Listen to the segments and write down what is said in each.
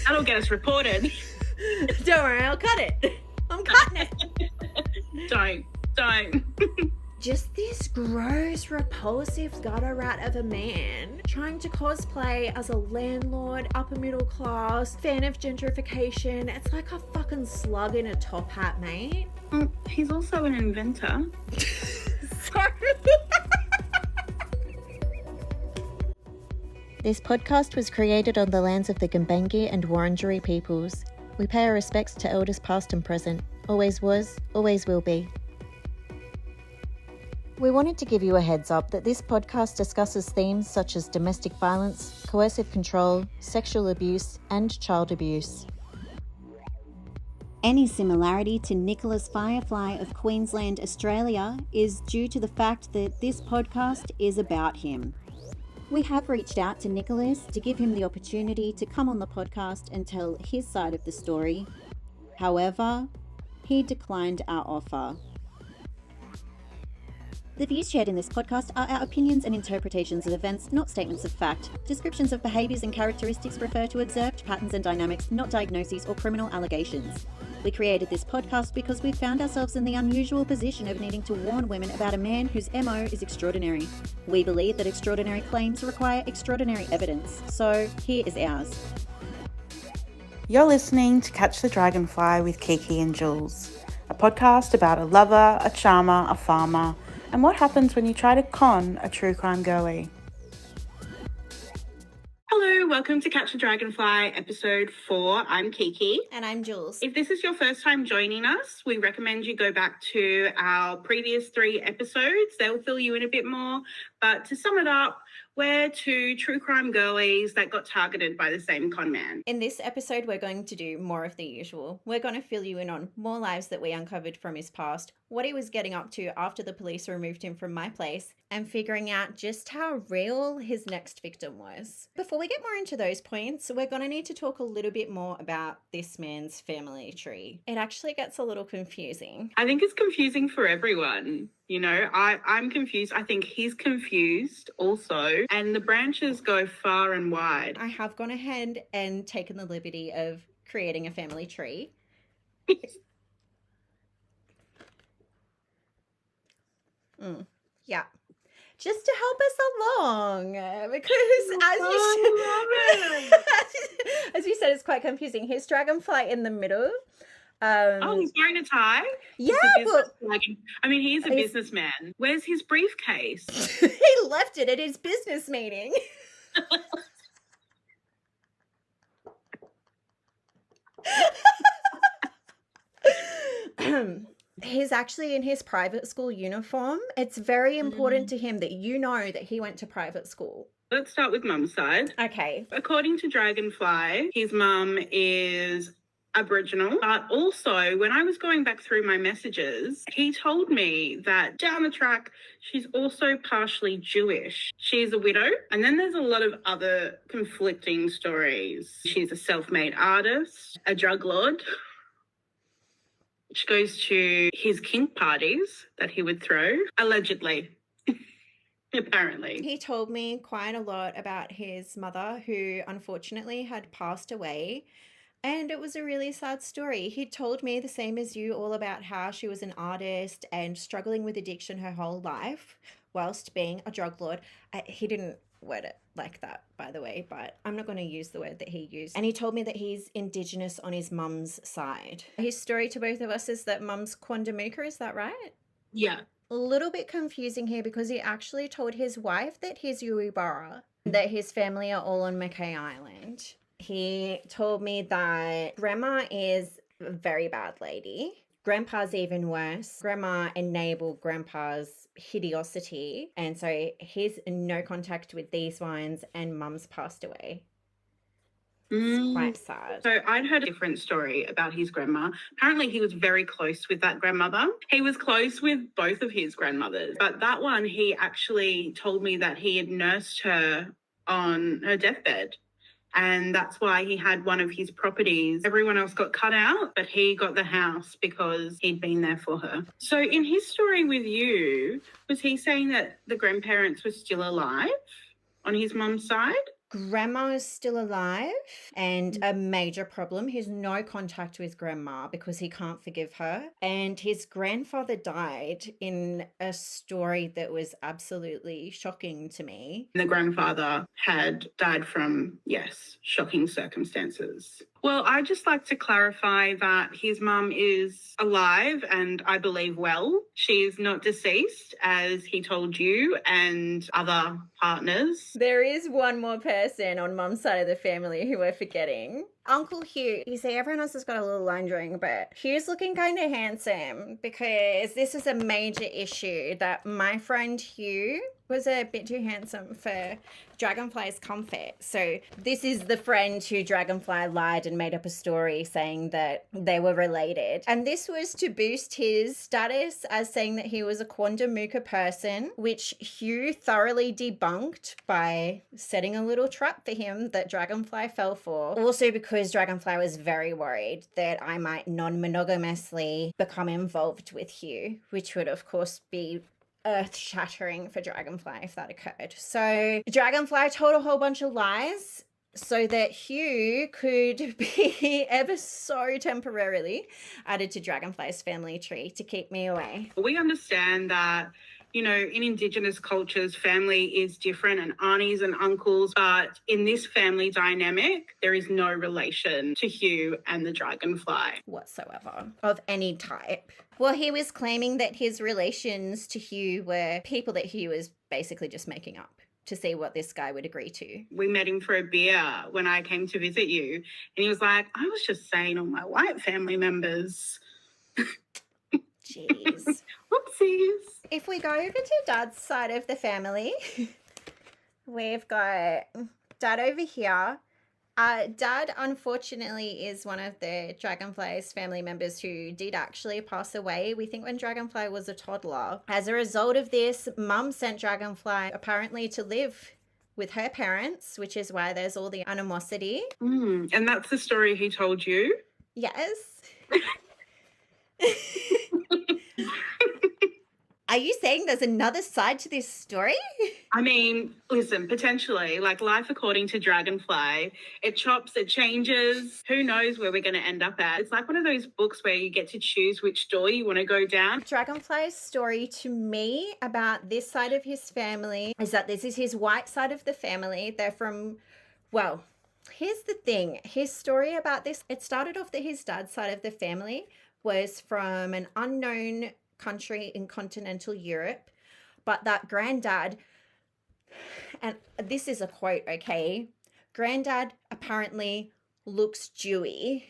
That'll get us reported. Don't worry, I'll cut it. I'm cutting it. Don't. Just this gross, repulsive gutter rat of a man trying to cosplay as a landlord, upper middle class, fan of gentrification. It's like a fucking slug in a top hat, mate. Well, he's also an inventor. Sorry. This podcast was created on the lands of the Gumbaynggirr and Wurundjeri peoples. We pay our respects to elders past and present. Always was, always will be. We wanted to give you a heads up that this podcast discusses themes such as domestic violence, coercive control, sexual abuse, and child abuse. Any similarity to Nicholas Firefly of Queensland, Australia is due to the fact that this podcast is about him. We have reached out to Nicholas to give him the opportunity to come on the podcast and tell his side of the story. However, he declined our offer. The views shared in this podcast are our opinions and interpretations of events, not statements of fact. Descriptions of behaviours and characteristics refer to observed patterns and dynamics, not diagnoses or criminal allegations. We created this podcast because we found ourselves in the unusual position of needing to warn women about a man whose MO is extraordinary. We believe that extraordinary claims require extraordinary evidence, so here is ours. You're listening to Catch the Dragonfly with Kiki and Jules, a podcast about a lover, a charmer, a farmer, and what happens when you try to con a true crime girlie. Hello, welcome to Catch the Dragonfly, episode 4. I'm Kiki. And I'm Jules. If this is your first time joining us, we recommend you go back to our previous 3 episodes. They'll fill you in a bit more. But to sum it up, we're 2 true crime girlies that got targeted by the same con man. In this episode, we're going to do more of the usual. We're going to fill you in on more lives that we uncovered from his past, what he was getting up to after the police removed him from my place, and figuring out just how real his next victim was. Before we get more into those points, we're going to need to talk a little bit more about this man's family tree. It actually gets a little confusing. I think it's confusing for everyone. You know, I'm confused. I think he's confused also. And the branches go far and wide. I have gone ahead and taken the liberty of creating a family tree. Yeah. Just to help us along, because as you said, it's quite confusing. Here's Dragonfly in the middle. He's wearing a tie? Yeah, he's a businessman. Where's his briefcase? He left it at his business meeting. He's actually in his private school uniform. It's very important to him that you know that he went to private school. Let's start with mum's side. Okay. According to Dragonfly, his mum is Aboriginal, but also when I was going back through my messages, he told me that down the track, she's also partially Jewish. She's a widow, and then there's a lot of other conflicting stories. She's a self-made artist, a drug lord. She goes to his kink parties that he would throw, allegedly. Apparently. He told me quite a lot about his mother, who unfortunately had passed away. And it was a really sad story. He told me the same as you all about how she was an artist and struggling with addiction her whole life whilst being a drug lord. He didn't word it like that, by the way, but I'm not going to use the word that he used. And he told me that he's Indigenous on his mum's side. His story to both of us is that mum's Quandamooka, is that right? Yeah. A little bit confusing here because he actually told his wife that he's Yuwibara, that his family are all on Mackay Island. He told me that Grandma is a very bad lady. Grandpa's even worse. Grandma enabled Grandpa's hideosity. And so he's in no contact with these ones and Mum's passed away. It's quite sad. So I'd heard a different story about his grandma. Apparently he was very close with that grandmother. He was close with both of his grandmothers. But that one, he actually told me that he had nursed her on her deathbed. And that's why he had one of his properties. Everyone else got cut out, but he got the house because he'd been there for her. So in his story with you, was he saying that the grandparents were still alive on his mum's side? Grandma is still alive, and a major problem. He has no contact with grandma because he can't forgive her. And his grandfather died in a story that was absolutely shocking to me. The grandfather had died from, yes, shocking circumstances. Well, I'd just like to clarify that his mum is alive and I believe well. She is not deceased, as he told you and other partners. There is one more person on mum's side of the family who we're forgetting. Uncle Hugh. You see, everyone else has got a little line drawing, but Hugh's looking kind of handsome because this is a major issue that my friend Hugh was a bit too handsome for Dragonfly's comfort. So this is the friend who Dragonfly lied and made up a story saying that they were related. And this was to boost his status as saying that he was a quantum mooka person, which Hugh thoroughly debunked by setting a little trap for him that Dragonfly fell for. Also because Dragonfly was very worried that I might non-monogamously become involved with Hugh, which would of course be earth-shattering for Dragonfly if that occurred. So Dragonfly told a whole bunch of lies so that Hugh could be ever so temporarily added to Dragonfly's family tree to keep me away. We understand that, you know, in Indigenous cultures, family is different and aunties and uncles, but in this family dynamic, there is no relation to Hugh and the Dragonfly. Whatsoever, of any type. Well, he was claiming that his relations to Hugh were people that Hugh was basically just making up to see what this guy would agree to. We met him for a beer when I came to visit you, and he was like, I was just saying all my white family members. Jeez. Whoopsies. If we go over to Dad's side of the family, we've got Dad over here. Dad, unfortunately, is one of the Dragonfly's family members who did actually pass away, we think, when Dragonfly was a toddler. As a result of this, Mum sent Dragonfly apparently to live with her parents, which is why there's all the animosity. And that's the story he told you? Yes. Are you saying there's another side to this story? I mean, listen, potentially, like life according to Dragonfly, it chops, it changes. Who knows where we're going to end up at? It's like one of those books where you get to choose which door you want to go down. Dragonfly's story to me about this side of his family is that this is his white side of the family. They're from, well, here's the thing. His story about this, it started off that his dad's side of the family was from an unknown country in continental Europe, but that granddad, and this is a quote, okay, granddad apparently looks Jewy.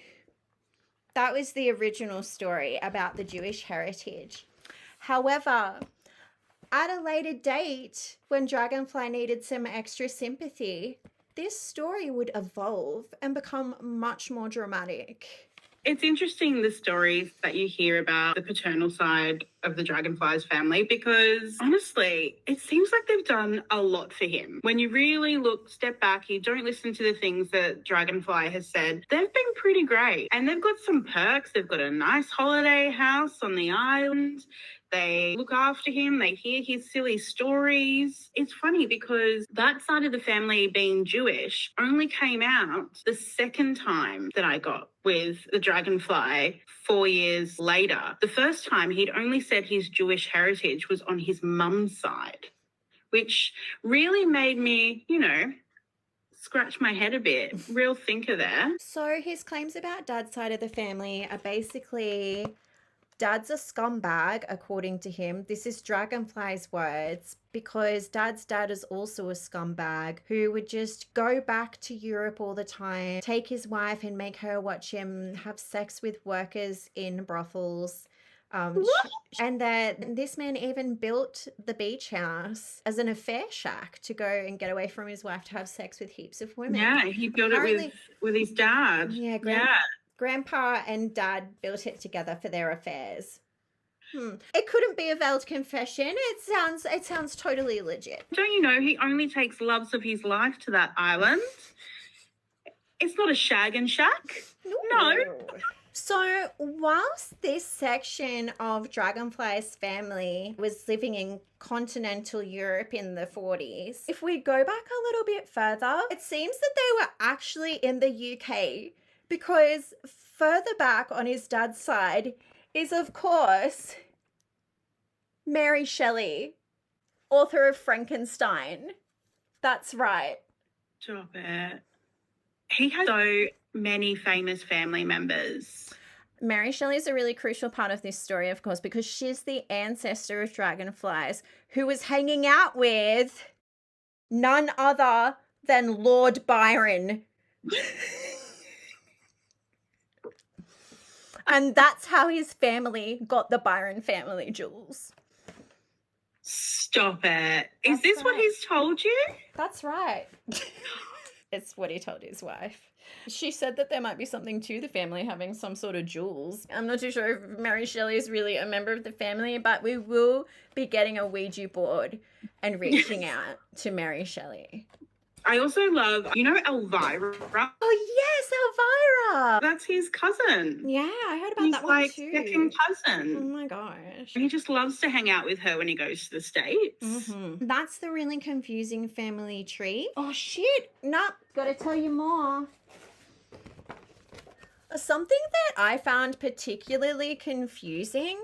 That was the original story about the Jewish heritage. However, at a later date, when Dragonfly needed some extra sympathy, this story would evolve and become much more dramatic. It's interesting, the stories that you hear about the paternal side of the Dragonfly's family, because honestly, it seems like they've done a lot for him. When you really step back, you don't listen to the things that Dragonfly has said, they've been pretty great. And they've got some perks. They've got a nice holiday house on the island. They look after him. They hear his silly stories. It's funny because that side of the family, being Jewish, only came out the second time that I got with the Dragonfly 4 years later. The first time he'd only said his Jewish heritage was on his mum's side, which really made me, scratch my head a bit. Real thinker there. So his claims about Dad's side of the family are basically, Dad's a scumbag, according to him. This is Dragonfly's words, because Dad's dad is also a scumbag who would just go back to Europe all the time, take his wife and make her watch him have sex with workers in brothels. And that this man even built the beach house as an affair shack to go and get away from his wife to have sex with heaps of women. Yeah, he built it with his dad. Yeah, Grandpa and Dad built it together for their affairs. It couldn't be a veiled confession. It sounds totally legit. Don't you know he only takes loves of his life to that island? It's not a shag and shack. No. So, whilst this section of Dragonfly's family was living in continental Europe in the 40s, if we go back a little bit further, it seems that they were actually in the UK, because further back on his dad's side is, of course, Mary Shelley, author of Frankenstein. That's right. Stop it. He has so many famous family members. Mary Shelley is a really crucial part of this story, of course, because she's the ancestor of dragonflies who was hanging out with none other than Lord Byron. And that's how his family got the Byron family, Jules. Stop it. Is That's this what right. he's told you? That's right. It's what he told his wife. She said that there might be something to the family having some sort of jewels. I'm not too sure if Mary Shelley is really a member of the family, but we will be getting a Ouija board and reaching out to Mary Shelley. I also love, Elvira? Oh, yes, Elvira. That's his cousin. Yeah, I heard about He's that one like too. second Oh cousin. my gosh. He just loves to hang out with her when he goes to the States. Mm-hmm. That's the really confusing family tree. Oh, shit. Nope. Gotta tell you more. Something that I found particularly confusing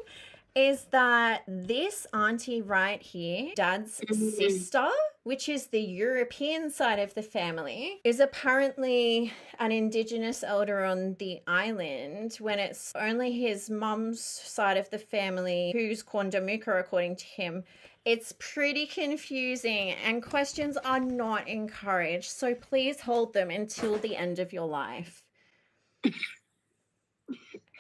is that this auntie right here, Dad's sister, which is the European side of the family, is apparently an Indigenous elder on the island, when it's only his mum's side of the family who's Quandamuka, according to him. It's pretty confusing, and questions are not encouraged, so please hold them until the end of your life.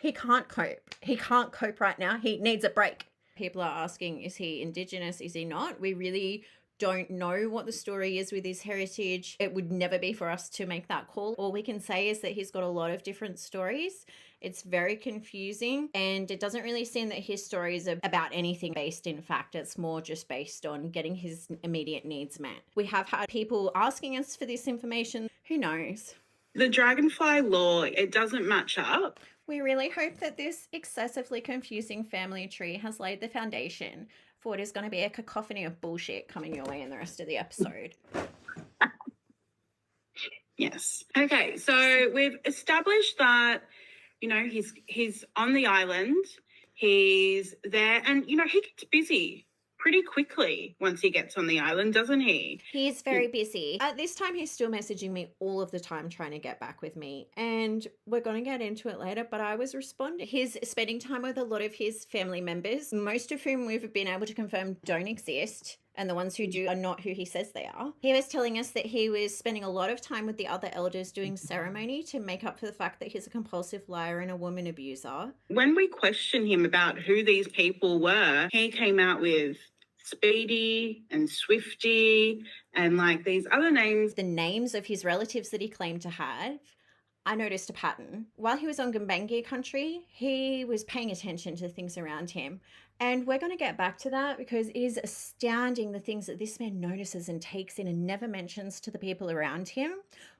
He can't cope. He can't cope right now. He needs a break. People are asking, is he Indigenous? Is he not? We really don't know what the story is with his heritage. It would never be for us to make that call. All we can say is that he's got a lot of different stories. It's very confusing, and it doesn't really seem that his story is about anything based in fact. It's more just based on getting his immediate needs met. We have had people asking us for this information. Who knows? The Dragonfly lore, it doesn't match up. We really hope that this excessively confusing family tree has laid the foundation for what is going to be a cacophony of bullshit coming your way in the rest of the episode. Yes. Okay, so we've established that, he's on the island, he's there, and, he gets busy pretty quickly once he gets on the island, doesn't he? He's very busy. At this time, he's still messaging me all of the time trying to get back with me. And we're going to get into it later, but I was responding. He's spending time with a lot of his family members, most of whom we've been able to confirm don't exist. And the ones who do are not who he says they are. He was telling us that he was spending a lot of time with the other elders doing ceremony to make up for the fact that he's a compulsive liar and a woman abuser. When we questioned him about who these people were, he came out with Speedy and Swifty and these other names. The names of his relatives that he claimed to have, I noticed a pattern. While he was on Gumbaynggirr country, he was paying attention to things around him. And we're going to get back to that because it is astounding the things that this man notices and takes in and never mentions to the people around him,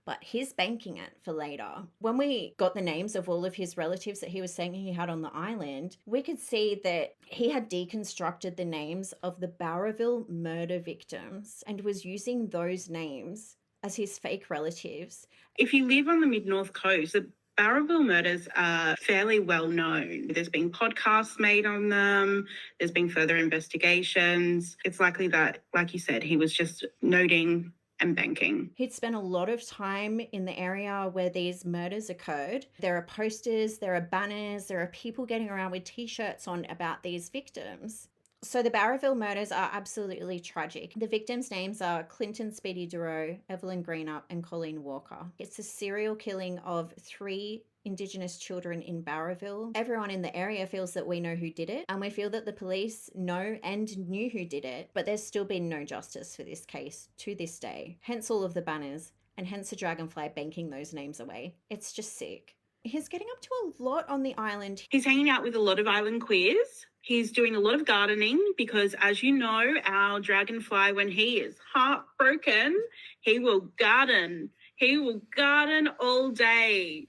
but he's banking it for later. When we got the names of all of his relatives that he was saying he had on the island, we could see that he had deconstructed the names of the Barraville murder victims and was using those names as his fake relatives. If you live on the mid-north coast, the Barraville murders are fairly well known. There's been podcasts made on them. There's been further investigations. It's likely that, like you said, he was just noting and banking. He'd spent a lot of time in the area where these murders occurred. There are posters, there are banners, there are people getting around with t-shirts on about these victims. So the Barraville murders are absolutely tragic. The victims' names are Clinton Speedy Duro, Evelyn Greenup, and Colleen Walker. It's a serial killing of 3 Indigenous children in Barraville. Everyone in the area feels that we know who did it, and we feel that the police know and knew who did it, but there's still been no justice for this case to this day. Hence all of the banners, and hence the Dragonfly banking those names away. It's just sick. He's getting up to a lot on the island. He's hanging out with a lot of island queers. He's doing a lot of gardening because, as you know, our Dragonfly, when he is heartbroken, he will garden. He will garden all day.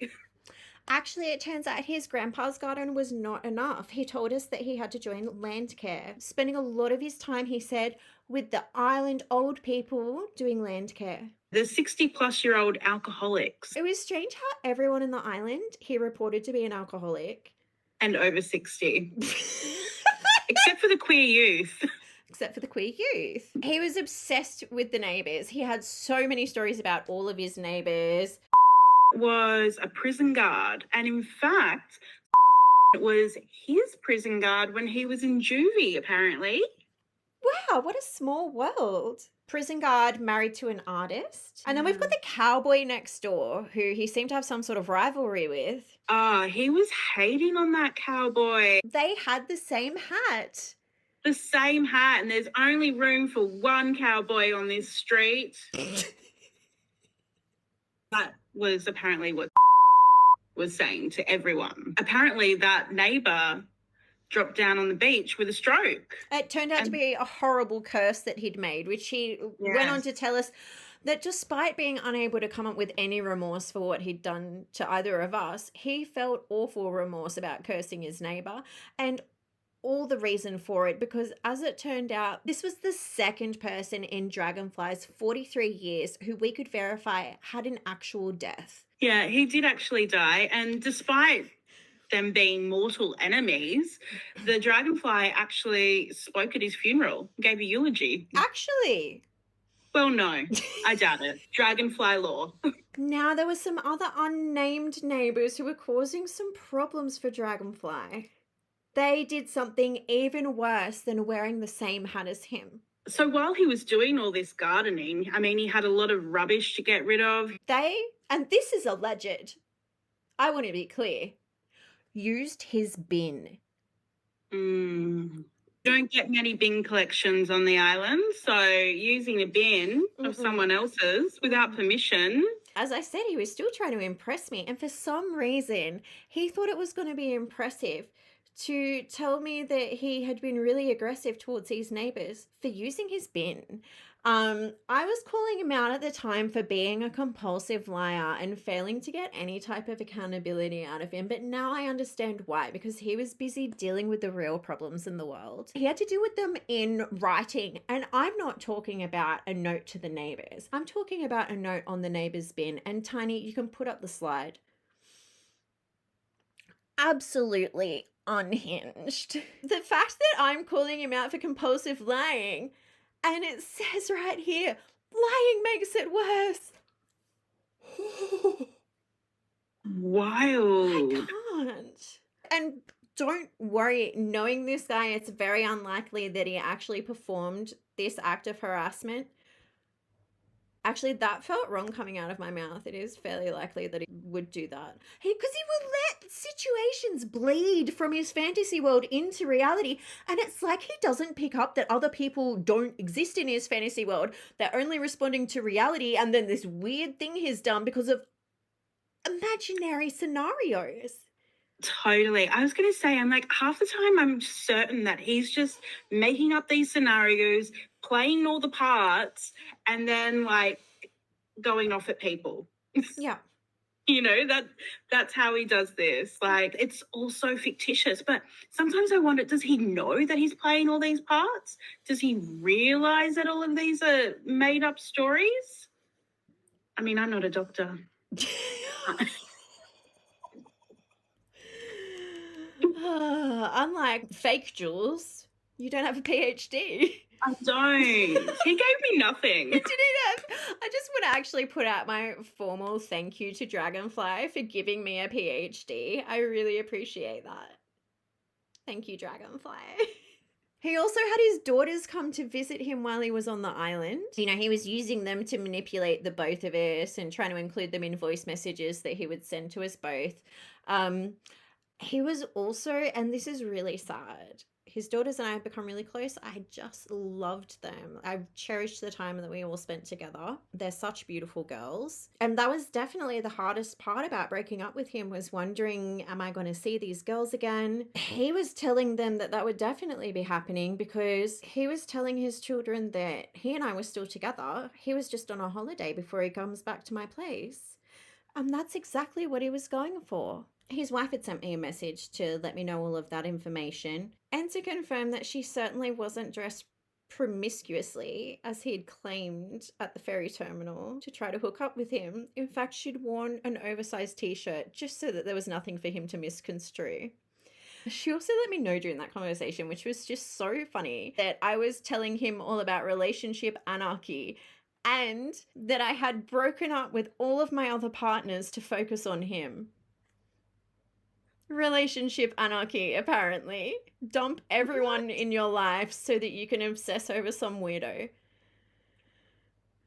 Actually, it turns out his grandpa's garden was not enough. He told us that he had to join land care, spending a lot of his time, he said, with the island old people doing land care. The 60-plus-year-old alcoholics It was strange how everyone in the island he reported to be an alcoholic. and over 60, except for the queer youth. Except for the queer youth. He was obsessed with the neighbours. He had so many stories about all of his neighbours. Was a prison guard, and in fact, it was his prison guard when he was in juvie, apparently. Wow, what a small world. Prison guard married to an artist. And then we've got the cowboy next door, who he seemed to have some sort of rivalry with. He was hating on that cowboy. They had the same hat. The same hat, and there's only room for one cowboy on this street. That was apparently what was saying to everyone. Apparently that neighbour dropped down on the beach with a stroke. It turned out to be a horrible curse that he'd made, which he went on to tell us that despite being unable to come up with any remorse for what he'd done to either of us, he felt awful remorse about cursing his neighbour, and all the reason for it, because as it turned out, this was the second person in Dragonfly's 43 years who we could verify had an actual death. Yeah, he did actually die, and despite them being mortal enemies, the Dragonfly actually spoke at his funeral, gave a eulogy. Actually? Well, no, I doubt it. Dragonfly law. Now, there were some other unnamed neighbours who were causing some problems for Dragonfly. They did something even worse than wearing the same hat as him. So while he was doing all this gardening, I mean, he had a lot of rubbish to get rid of. They, and this is alleged, I want to be clear, used his bin. Don't get many bin collections on the island, so using a bin of someone else's without permission. As I said, he was still trying to impress me, and for some reason, he thought it was going to be impressive to tell me that he had been really aggressive towards his neighbours for using his bin. I was calling him out at the time for being a compulsive liar and failing to get any type of accountability out of him, but now I understand why, because he was busy dealing with the real problems in the world. He had to deal with them in writing, and I'm not talking about a note to the neighbours. I'm talking about a note on the neighbour's bin, and Tiny, you can put up the slide. Absolutely unhinged. The fact that I'm calling him out for compulsive lying, and it says right here, lying makes it worse. Wild. I can't. And don't worry, knowing this guy, it's very unlikely that he actually performed this act of harassment. Actually, that felt wrong coming out of my mouth. It is fairly likely that he would do that. Because he would let situations bleed from his fantasy world into reality. And it's like he doesn't pick up that other people don't exist in his fantasy world. They're only responding to reality. And then this weird thing he's done because of imaginary scenarios. Totally. I was going to say, I'm like, half the time I'm certain that he's just making up these scenarios, playing all the parts, and then like going off at people. Yeah. You know, that's how he does this. Like, it's all so fictitious. But sometimes I wonder, does he know that he's playing all these parts? Does he realize that all of these are made up stories? I mean, I'm not a doctor. Unlike fake Jules, you don't have a PhD. I don't. He gave me nothing. I just want to actually put out my formal thank you to Dragonfly for giving me a PhD. I really appreciate that. Thank you, Dragonfly. He also had his daughters come to visit him while he was on the island. You know, he was using them to manipulate the both of us and trying to include them in voice messages that he would send to us both. He was also, and this is really sad, his daughters and I have become really close. I just loved them. I've cherished the time that we all spent together. They're such beautiful girls. And that was definitely the hardest part about breaking up with him, was wondering, am I going to see these girls again? He was telling them that that would definitely be happening, because he was telling his children that he and I were still together. He was just on a holiday before he comes back to my place. And that's exactly what he was going for. His wife had sent me a message to let me know all of that information and to confirm that she certainly wasn't dressed promiscuously, as he had claimed at the ferry terminal to try to hook up with him. In fact, she'd worn an oversized t-shirt just so that there was nothing for him to misconstrue. She also let me know during that conversation, which was just so funny, that I was telling him all about relationship anarchy and that I had broken up with all of my other partners to focus on him. Relationship anarchy, apparently. Dump everyone in your life so that you can obsess over some weirdo.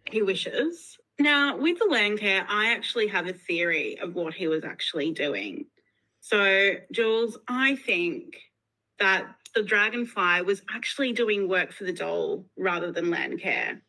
He wishes. Now, with the land care, I actually have a theory of what he was actually doing. So, Jules, I think that the Dragonfly was actually doing work for the doll rather than land care.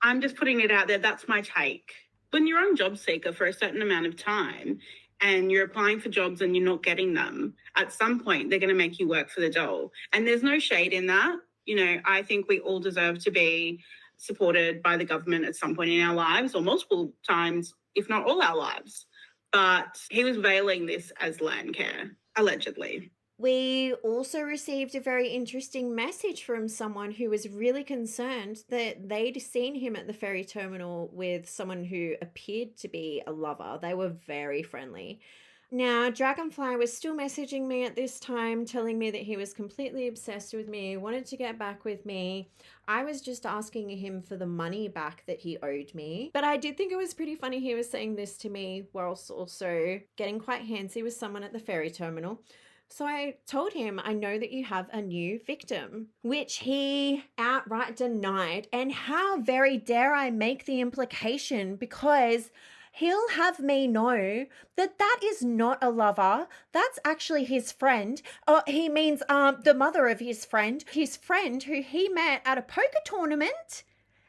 I'm just putting it out there. That's my take. When you're on Job Seeker for a certain amount of time and you're applying for jobs and you're not getting them, at some point they're going to make you work for the doll. And there's no shade in that. You know, I think we all deserve to be supported by the government at some point in our lives, or multiple times, if not all our lives. But he was veiling this as land care, allegedly. We also received a very interesting message from someone who was really concerned that they'd seen him at the ferry terminal with someone who appeared to be a lover. They were very friendly. Now, Dragonfly was still messaging me at this time, telling me that he was completely obsessed with me, wanted to get back with me. I was just asking him for the money back that he owed me. But I did think it was pretty funny he was saying this to me whilst also getting quite handsy with someone at the ferry terminal. So I told him, I know that you have a new victim, which he outright denied. And how very dare I make the implication, because he'll have me know that that is not a lover. That's actually his friend. He means the mother of his friend who he met at a poker tournament.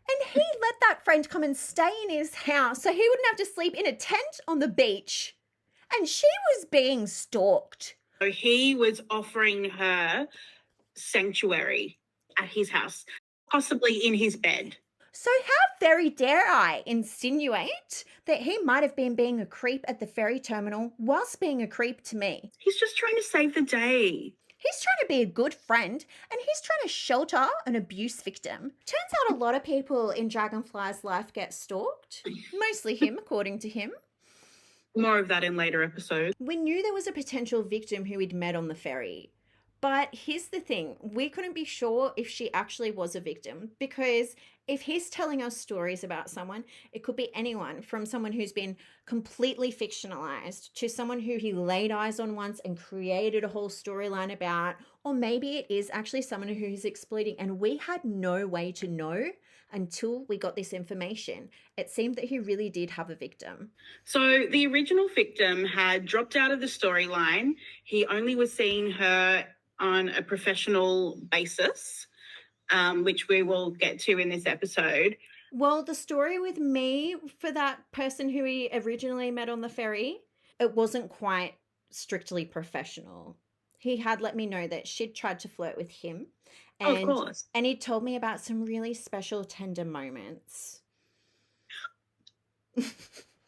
And he let that friend come and stay in his house so he wouldn't have to sleep in a tent on the beach. And she was being stalked. So he was offering her sanctuary at his house, possibly in his bed. So how very dare I insinuate that he might have been being a creep at the ferry terminal whilst being a creep to me? He's just trying to save the day. He's trying to be a good friend and he's trying to shelter an abuse victim. Turns out a lot of people in Dragonfly's life get stalked. Mostly him, according to him. More of that in later episodes. We knew there was a potential victim who we'd met on the ferry. But here's the thing, we couldn't be sure if she actually was a victim, because if he's telling us stories about someone, it could be anyone from someone who's been completely fictionalized to someone who he laid eyes on once and created a whole storyline about, or maybe it is actually someone who he's exploiting, and we had no way to know until we got this information. It seemed that he really did have a victim. So the original victim had dropped out of the storyline. He only was seeing her on a professional basis, which we will get to in this episode. Well, the story with me for that person who he originally met on the ferry, it wasn't quite strictly professional. He had let me know that she'd tried to flirt with him. And, of course. And he told me about some really special tender moments.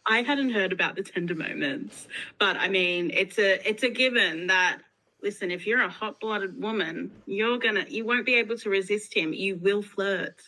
I hadn't heard about the tender moments, but I mean, it's a given that, listen, if you're a hot-blooded woman, you won't be able to resist him. You will flirt.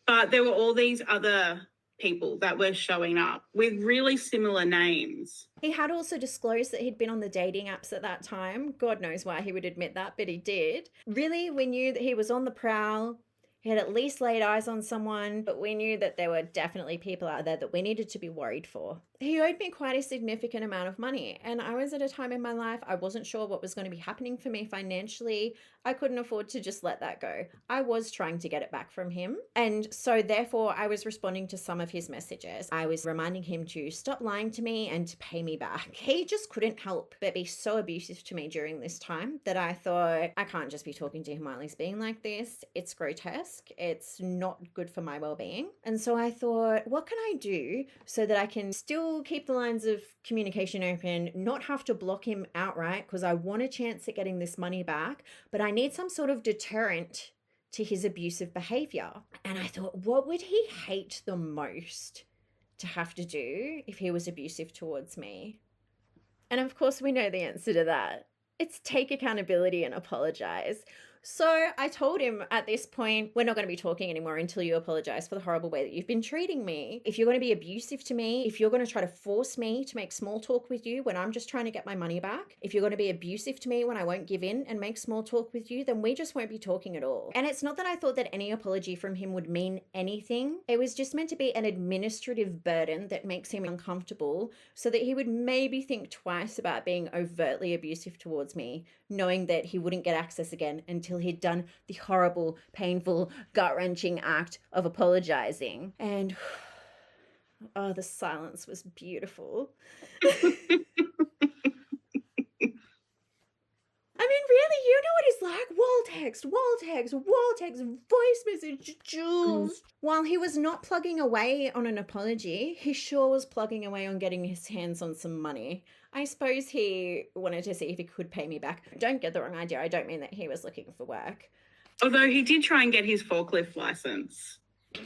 But there were all these other people that were showing up with really similar names. He had also disclosed that he'd been on the dating apps at that time. God knows why he would admit that, but he did. Really, we knew that he was on the prowl. He had at least laid eyes on someone, but we knew that there were definitely people out there that we needed to be worried for. He owed me quite a significant amount of money, and I was at a time in my life I wasn't sure what was going to be happening for me financially. I couldn't afford to just let that go. I was trying to get it back from him, and so therefore I was responding to some of his messages. I was reminding him to stop lying to me and to pay me back. He just couldn't help but be so abusive to me during this time that I thought, I can't just be talking to him while he's being like this. It's grotesque. It's not good for my well-being. And so I thought, what can I do so that I can still keep the lines of communication open, not have to block him outright, because I want a chance at getting this money back, but I need some sort of deterrent to his abusive behavior. And I thought, what would he hate the most? to have to do if he was abusive towards me? And of course, we know the answer to that. It's take accountability and apologize. So I told him at this point, we're not going to be talking anymore until you apologize for the horrible way that you've been treating me. If you're going to be abusive to me, if you're going to try to force me to make small talk with you when I'm just trying to get my money back, if you're going to be abusive to me when I won't give in and make small talk with you, then we just won't be talking at all. And it's not that I thought that any apology from him would mean anything. It was just meant to be an administrative burden that makes him uncomfortable so that he would maybe think twice about being overtly abusive towards me, knowing that he wouldn't get access again until he'd done the horrible, painful, gut-wrenching act of apologizing. And oh, the silence was beautiful. I mean, really, you know what it's like. Wall text, voice message, Jules. While he was not plugging away on an apology, he sure was plugging away on getting his hands on some money. I suppose he wanted to see if he could pay me back. Don't get the wrong idea. I don't mean that he was looking for work. Although he did try and get his forklift license. He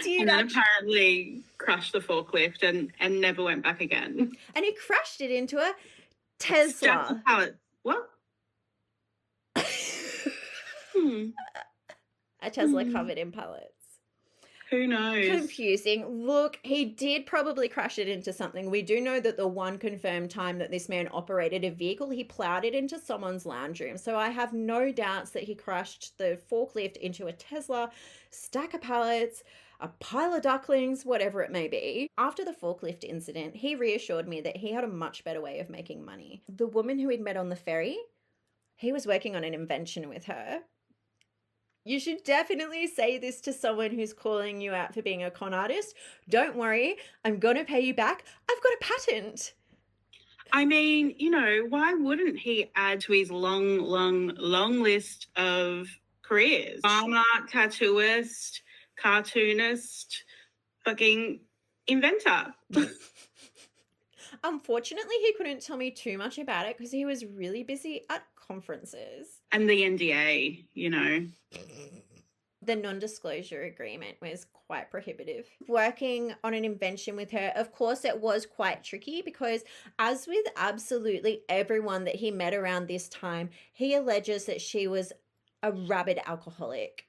did. And then apparently crashed the forklift and never went back again. And he crashed it into a Tesla. What? A Tesla covered in pallets. Who knows? Confusing. Look, he did probably crash it into something. We do know that the one confirmed time that this man operated a vehicle, he plowed it into someone's lounge room. So I have no doubts that he crashed the forklift into a Tesla, stack of pallets, a pile of ducklings, whatever it may be. After the forklift incident, he reassured me that he had a much better way of making money. The woman who he'd met on the ferry, he was working on an invention with her. You should definitely say this to someone who's calling you out for being a con artist. Don't worry, I'm going to pay you back. I've got a patent. I mean, you know, why wouldn't he add to his long list of careers? Farmer, tattooist, cartoonist, fucking inventor. Unfortunately, he couldn't tell me too much about it because he was really busy at conferences. And the NDA, you know. The non-disclosure agreement was quite prohibitive. Working on an invention with her, of course, it was quite tricky because, as with absolutely everyone that he met around this time, he alleges that she was a rabid alcoholic.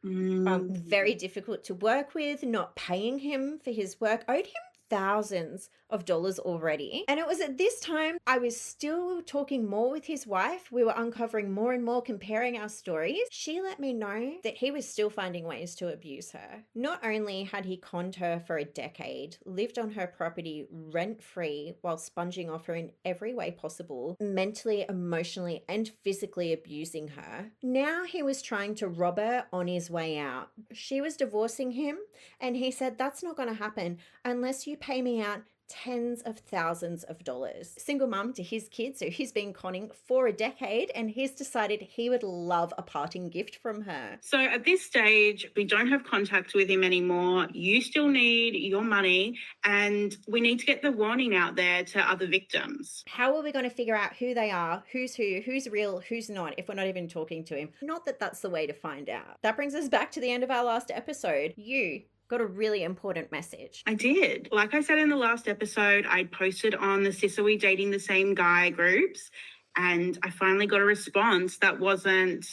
Very difficult to work with, not paying him for his work, owed him thousands of dollars already. And it was at this time I was still talking more with his wife. We were uncovering more and more, comparing our stories. She let me know that he was still finding ways to abuse her. Not only had he conned her for a decade, lived on her property rent-free while sponging off her in every way possible, mentally, emotionally, and physically abusing her, now he was trying to rob her on his way out. She was divorcing him, and he said, "That's not going to happen unless you pay me out tens of thousands of dollars." Single mum to his kids, so he's been conning for a decade, and he's decided he would love a parting gift from her. So at this stage, we don't have contact with him anymore. You still need your money, and we need to get the warning out there to other victims. How are we going to figure out who they are, who's real, who's not, if we're not even talking to him? Not that that's the way to find out. That brings us back to the end of our last episode. You got a really important message. I did. Like I said in the last episode, I posted on the Sis Are We Dating the Same Guy groups, and I finally got a response that wasn't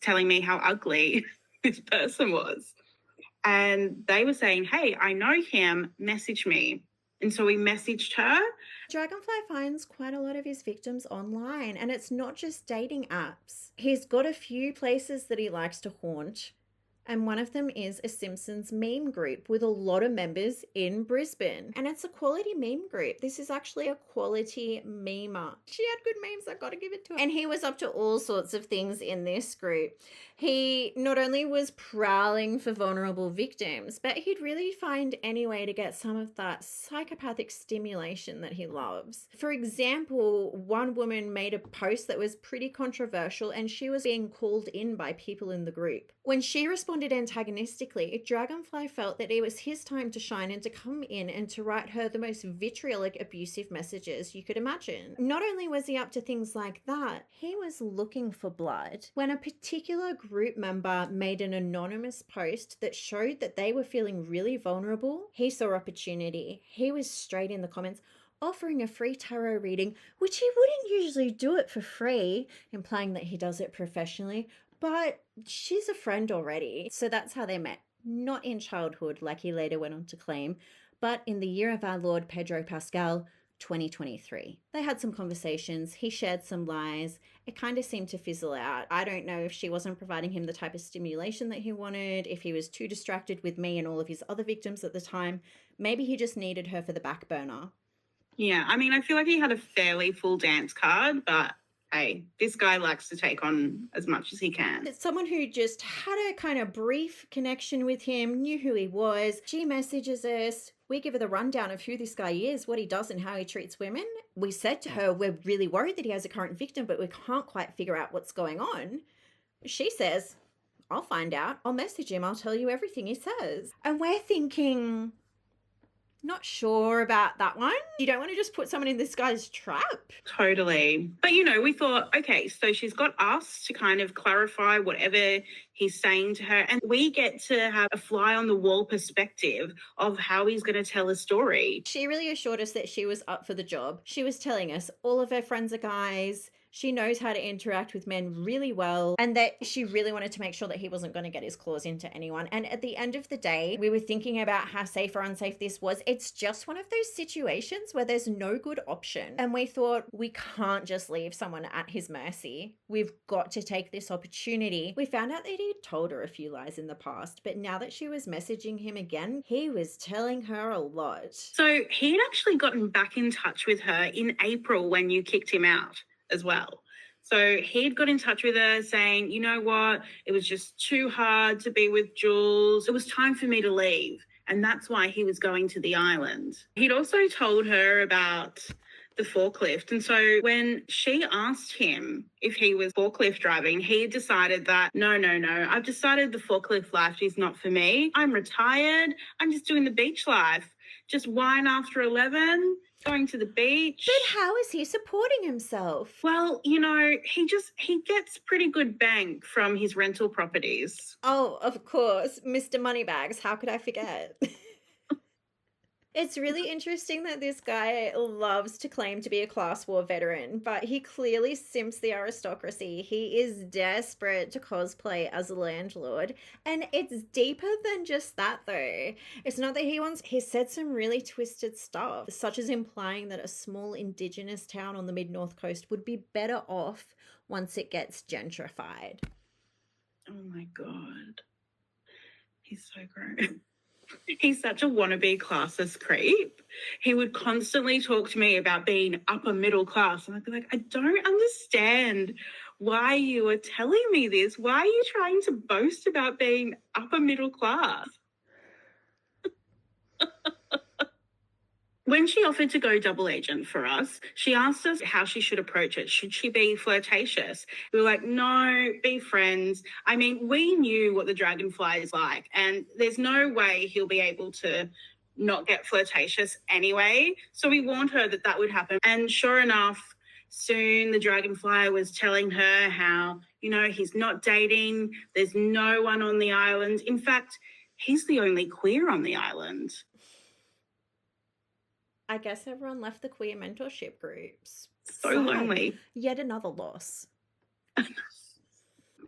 telling me how ugly this person was. And they were saying, "Hey, I know him, message me." And so we messaged her. Dragonfly finds quite a lot of his victims online, and it's not just dating apps. He's got a few places that he likes to haunt. And one of them is a Simpsons meme group with a lot of members in Brisbane. And it's a quality meme group. This is actually a quality memer. She had good memes, I gotta give it to her. And he was up to all sorts of things in this group. He not only was prowling for vulnerable victims, but he'd really find any way to get some of that psychopathic stimulation that he loves. For example, one woman made a post that was pretty controversial, and she was being called in by people in the group. When she responded responded antagonistically, Dragonfly felt that it was his time to shine and to come in and to write her the most vitriolic, abusive messages you could imagine. Not only was he up to things like that, he was looking for blood. When a particular group member made an anonymous post that showed that they were feeling really vulnerable, he saw opportunity. He was straight in the comments, offering a free tarot reading, which he wouldn't usually do it for free, implying that he does it professionally. But she's a friend already. So that's how they met. Not in childhood, like he later went on to claim, but in the year of our Lord Pedro Pascal, 2023. They had some conversations. He shared some lies. It kind of seemed to fizzle out. I don't know if she wasn't providing him the type of stimulation that he wanted, if he was too distracted with me and all of his other victims at the time. Maybe he just needed her for the back burner. Yeah, I mean, I feel like he had a fairly full dance card, but hey, this guy likes to take on as much as he can. It's someone who just had a kind of brief connection with him, knew who he was. She messages us. We give her the rundown of who this guy is, what he does and how he treats women. We said to her, we're really worried that he has a current victim, but we can't quite figure out what's going on. She says, I'll find out. I'll message him. I'll tell you everything he says. And we're thinking, not sure about that one. You don't want to just put someone in this guy's trap. Totally. But, you know, we thought, okay, so she's got us to kind of clarify whatever he's saying to her. And we get to have a fly on the wall perspective of how he's going to tell a story. She really assured us that she was up for the job. She was telling us all of her friends are guys. She knows how to interact with men really well, and that she really wanted to make sure that he wasn't going to get his claws into anyone. And at the end of the day, we were thinking about how safe or unsafe this was. It's just one of those situations where there's no good option. And we thought, we can't just leave someone at his mercy. We've got to take this opportunity. We found out that he'd told her a few lies in the past, but now that she was messaging him again, he was telling her a lot. So he'd actually gotten back in touch with her in April when you kicked him out as well. So he'd got in touch with her saying, you know what, it was just too hard to be with Jules. It was time for me to leave. And that's why he was going to the island. He'd also told her about the forklift. And so when she asked him if he was forklift driving, he decided that, no, I've decided the forklift life is not for me. I'm retired. I'm just doing the beach life. Just wine after 11. Going to the beach. But how is he supporting himself? Well, you know, he gets pretty good bang from his rental properties. Oh, of course. Mr. Moneybags. How could I forget? It's really interesting that this guy loves to claim to be a class war veteran, but he clearly simps the aristocracy. He is desperate to cosplay as a landlord, and it's deeper than just that, though. It's not that he said some really twisted stuff, such as implying that a small indigenous town on the mid-north coast would be better off once it gets gentrified. Oh my God. He's so gross. He's such a wannabe classist creep. He would constantly talk to me about being upper middle class. And I'd be like, I don't understand why you are telling me this. Why are you trying to boast about being upper middle class? When she offered to go double agent for us, she asked us how she should approach it. Should she be flirtatious? We were like, no, be friends. I mean, we knew what the Dragonfly is like, and there's no way he'll be able to not get flirtatious anyway. So we warned her that that would happen. And sure enough, soon the Dragonfly was telling her how, you know, he's not dating. There's no one on the island. In fact, he's the only queer on the island. I guess everyone left the queer mentorship groups. So lonely. Yet another loss.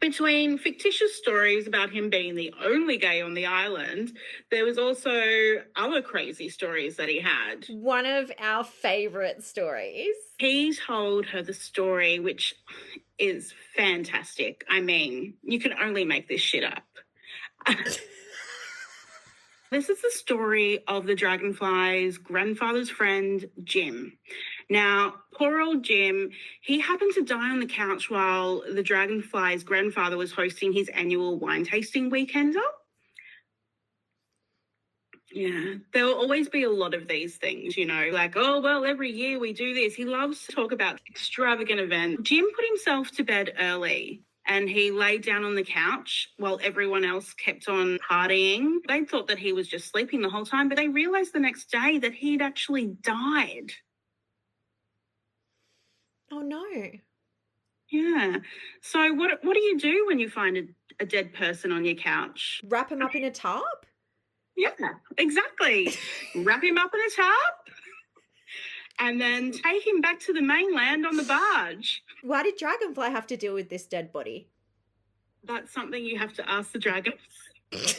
Between fictitious stories about him being the only gay on the island, there was also other crazy stories that he had. One of our favourite stories. He told her the story, which is fantastic. I mean, you can only make this shit up. This is the story of the Dragonfly's grandfather's friend, Jim. Now, poor old Jim, he happened to die on the couch while the Dragonfly's grandfather was hosting his annual wine tasting weekender. Yeah, there will always be a lot of these things, you know, like, oh, well, every year we do this. He loves to talk about extravagant events. Jim put himself to bed early and he laid down on the couch while everyone else kept on partying. They thought that he was just sleeping the whole time, but they realized the next day that he'd actually died. Oh, no. Yeah. So what do you do when you find a dead person on your couch? Wrap him up in a tarp? Yeah, exactly. Wrap him up in a tarp and then take him back to the mainland on the barge. Why did Dragonfly have to deal with this dead body? That's something you have to ask the dragons. The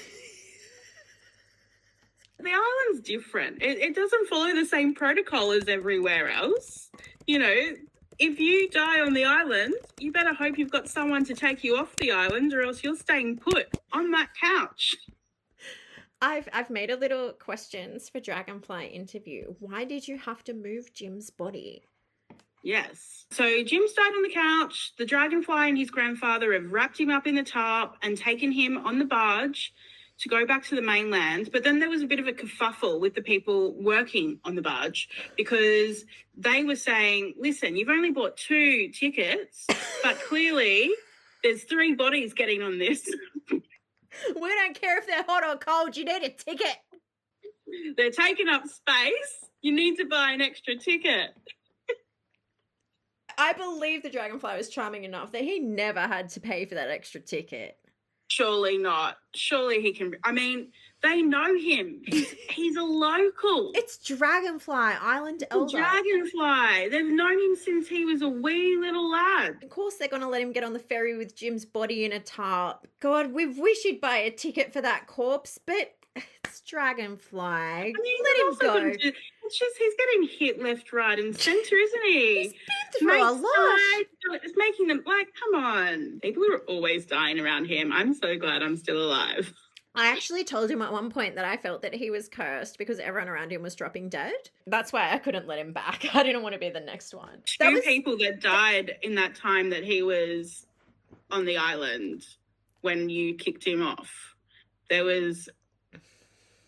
island's different. It doesn't follow the same protocol as everywhere else. You know, if you die on the island, you better hope you've got someone to take you off the island, or else you're staying put on that couch. I've made a little questions for Dragonfly interview. Why did you have to move Jim's body? Yes. So Jim's died on the couch. The Dragonfly and his grandfather have wrapped him up in the tarp and taken him on the barge to go back to the mainland. But then there was a bit of a kerfuffle with the people working on the barge, because they were saying, listen, you've only bought 2 tickets, but clearly there's 3 bodies getting on this. We don't care if they're hot or cold. You need a ticket. They're taking up space. You need to buy an extra ticket. I believe the Dragonfly was charming enough that he never had to pay for that extra ticket. Surely not. Surely he can. I mean, they know him. He's a local. It's Dragonfly, Island Elder. Dragonfly. They've known him since he was a wee little lad. Of course they're going to let him get on the ferry with Jim's body in a tarp. God, we wish he'd buy a ticket for that corpse, but it's Dragonfly. I mean, Let him go. It's just he's getting hit left, right, and centre, isn't he? He's been through a lot. It's making them like, come on. People are always dying around him. I'm so glad I'm still alive. I actually told him at one point that I felt that he was cursed because everyone around him was dropping dead. That's why I couldn't let him back. I didn't want to be the next one. 2 people that died in that time that he was on the island when you kicked him off. There was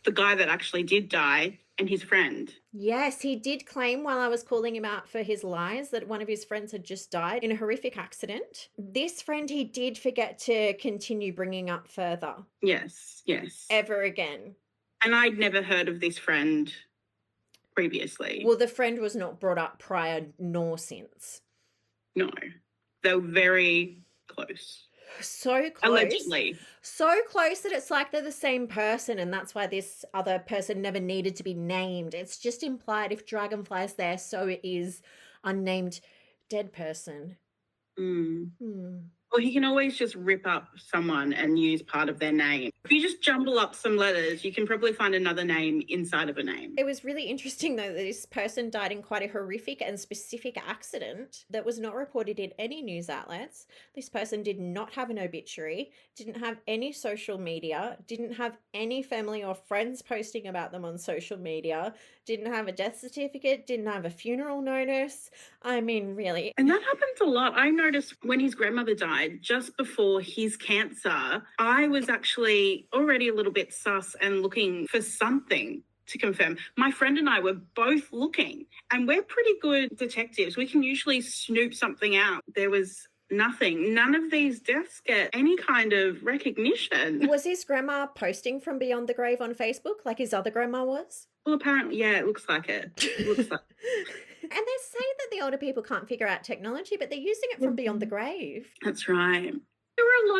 the guy that actually did die and his friend. Yes, he did claim while I was calling him out for his lies that one of his friends had just died in a horrific accident. This friend he did forget to continue bringing up further. Yes, yes. Ever again. And I'd never heard of this friend previously. Well, the friend was not brought up prior nor since. No. They were very close. So close. Allegedly. So close that it's like they're the same person, and that's why this other person never needed to be named. It's just implied if Dragonfly's there, so it is unnamed dead person. Well, he can always just rip up someone and use part of their name. If you just jumble up some letters, you can probably find another name inside of a name. It was really interesting, though, that this person died in quite a horrific and specific accident that was not reported in any news outlets. This person did not have an obituary, didn't have any social media, didn't have any family or friends posting about them on social media, didn't have a death certificate, didn't have a funeral notice. I mean, really. And that happens a lot. I noticed when his grandmother died, just before his cancer, I was actually already a little bit sus and looking for something to confirm. My friend and I were both looking, and we're pretty good detectives. We can usually snoop something out. There was nothing. None of these deaths get any kind of recognition. Was his grandma posting from beyond the grave on Facebook like his other grandma was? Well, apparently, yeah, it looks like it. It looks like And they're saying that the older people can't figure out technology, but they're using it from beyond the grave. That's right. There were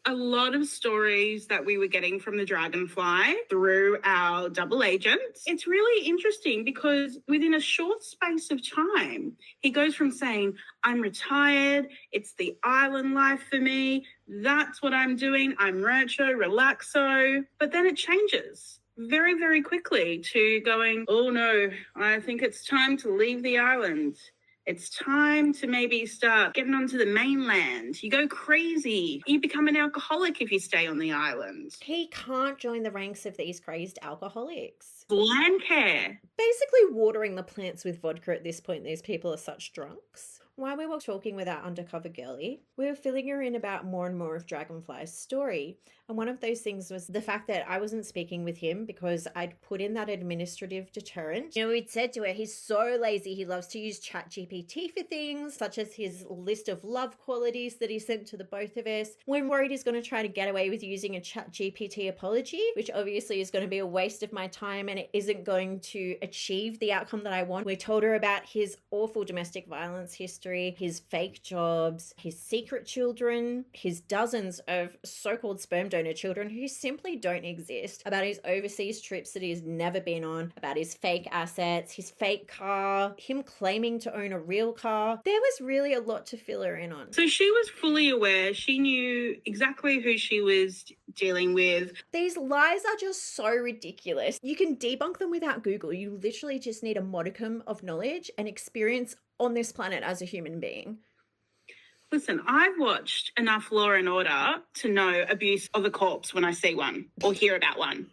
a lot of stories that we were getting from the Dragonfly through our double agents. It's really interesting because within a short space of time, he goes from saying, I'm retired, it's the island life for me, that's what I'm doing, I'm rancho, relaxo, but then it changes very, very quickly to going, oh no, I think it's time to leave the island. It's time to maybe start getting onto the mainland. You go crazy. You become an alcoholic if you stay on the island. He can't join the ranks of these crazed alcoholics. Land care. Basically watering the plants with vodka at this point. These people are such drunks. While we were talking with our undercover girlie, we were filling her in about more and more of Dragonfly's story. And one of those things was the fact that I wasn't speaking with him because I'd put in that administrative deterrent. You know, we'd said to her, he's so lazy, he loves to use ChatGPT for things, such as his list of love qualities that he sent to the both of us. We're worried he's going to try to get away with using a ChatGPT apology, which obviously is going to be a waste of my time and it isn't going to achieve the outcome that I want. We told her about his awful domestic violence history, his fake jobs, his secret children, his dozens of so-called sperm donor children who simply don't exist, about his overseas trips that he's never been on, about his fake assets, his fake car, him claiming to own a real car. There was really a lot to fill her in on. So she was fully aware. She knew exactly who she was dealing with. These lies are just so ridiculous. You can debunk them without Google. You literally just need a modicum of knowledge and experience on this planet as a human being. Listen, I've watched enough Law and Order to know abuse of a corpse when I see one or hear about one.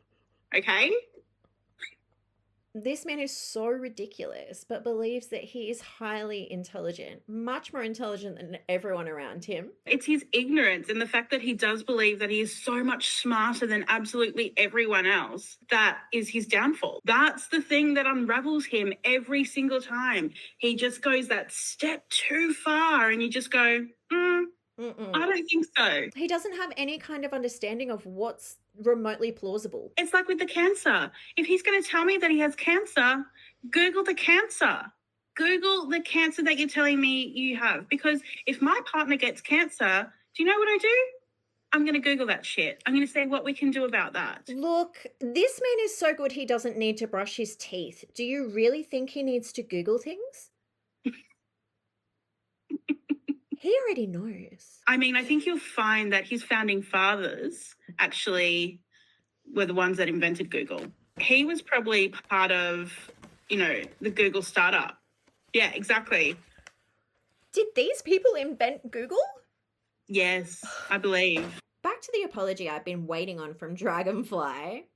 Okay? This man is so ridiculous, but believes that he is highly intelligent, much more intelligent than everyone around him. It's his ignorance and the fact that he does believe that he is so much smarter than absolutely everyone else that is his downfall. That's the thing that unravels him every single time. He just goes that step too far and you just go, I don't think so. He doesn't have any kind of understanding of what's remotely plausible. It's like with the cancer. If he's going to tell me that he has cancer, Google the cancer. Google the cancer that you're telling me you have. Because if my partner gets cancer, do you know what I do? I'm going to Google that shit. I'm going to say what we can do about that. Look, this man is so good he doesn't need to brush his teeth. Do you really think he needs to Google things? He already knows. I mean, I think you'll find that his founding fathers actually were the ones that invented Google. He was probably part of, the Google startup. Yeah, exactly. Did these people invent Google? Yes, I believe. Back to the apology I've been waiting on from Dragonfly.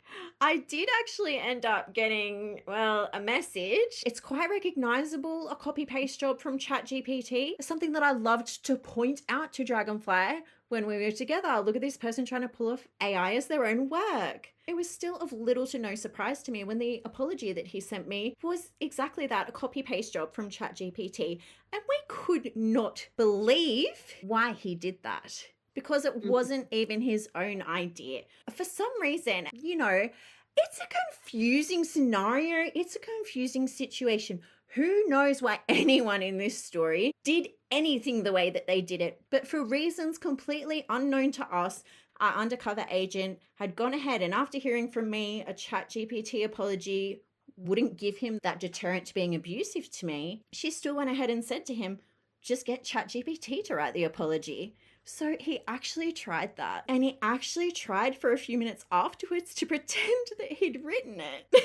I did actually end up getting, a message. It's quite recognizable, a copy-paste job from ChatGPT. Something that I loved to point out to Dragonfly when we were together. Look at this person trying to pull off AI as their own work. It was still of little to no surprise to me when the apology that he sent me was exactly that, a copy-paste job from ChatGPT. And we could not believe why he did that, because it wasn't even his own idea. For some reason, it's a confusing scenario. It's a confusing situation. Who knows why anyone in this story did anything the way that they did it? But for reasons completely unknown to us, our undercover agent had gone ahead, and after hearing from me, a ChatGPT apology wouldn't give him that deterrent to being abusive to me, she still went ahead and said to him, just get ChatGPT to write the apology. So he actually tried that. And he actually tried for a few minutes afterwards to pretend that he'd written it.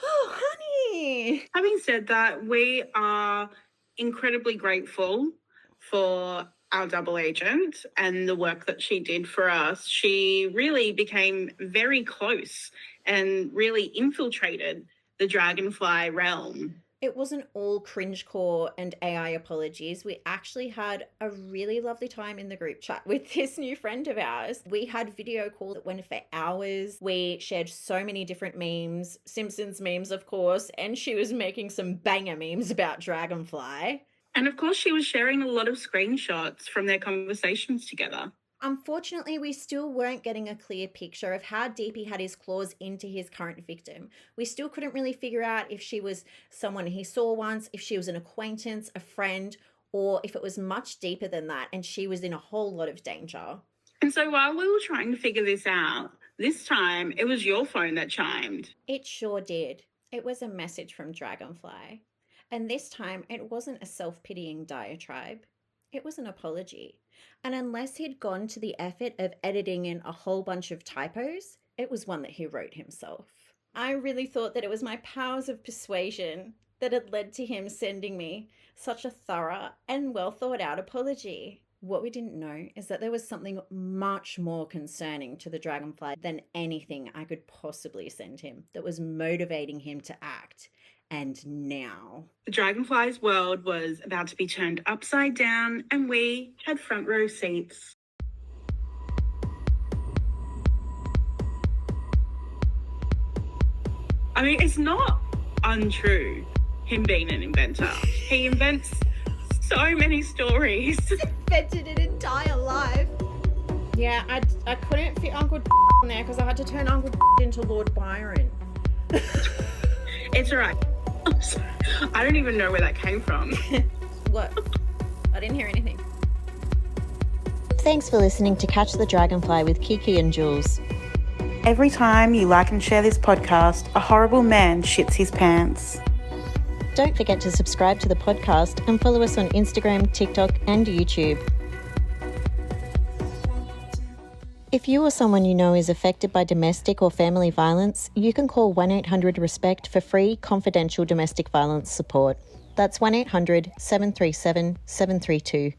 Oh, honey. Having said that, we are incredibly grateful for our double agent and the work that she did for us. She really became very close and really infiltrated the Dragonfly realm. It wasn't all cringecore and AI apologies. We actually had a really lovely time in the group chat with this new friend of ours. We had video calls that went for hours. We shared so many different memes, Simpsons memes, of course, and she was making some banger memes about Dragonfly. And of course, she was sharing a lot of screenshots from their conversations together. Unfortunately, we still weren't getting a clear picture of how deep he had his claws into his current victim. We still couldn't really figure out if she was someone he saw once, if she was an acquaintance, a friend, or if it was much deeper than that and she was in a whole lot of danger. And so while we were trying to figure this out, this time it was your phone that chimed. It sure did. It was a message from Dragonfly. And this time it wasn't a self-pitying diatribe. It was an apology. And unless he'd gone to the effort of editing in a whole bunch of typos, it was one that he wrote himself. I really thought that it was my powers of persuasion that had led to him sending me such a thorough and well thought out apology. What we didn't know is that there was something much more concerning to the Dragonfly than anything I could possibly send him that was motivating him to act. and now. The Dragonfly's world was about to be turned upside down, and we had front row seats. I mean, it's not untrue, him being an inventor. He invents so many stories. Invented an entire life. Yeah, I couldn't fit Uncle in there because I had to turn Uncle into Lord Byron. It's all right. I don't even know where that came from. What? I didn't hear anything. Thanks for listening to Catch the Dragonfly with Kiki and Jules. Every time you like and share this podcast, a horrible man shits his pants. Don't forget to subscribe to the podcast and follow us on Instagram, TikTok, and YouTube. If you or someone you know is affected by domestic or family violence, you can call 1-800-RESPECT for free, confidential domestic violence support. That's 1-800-737-732.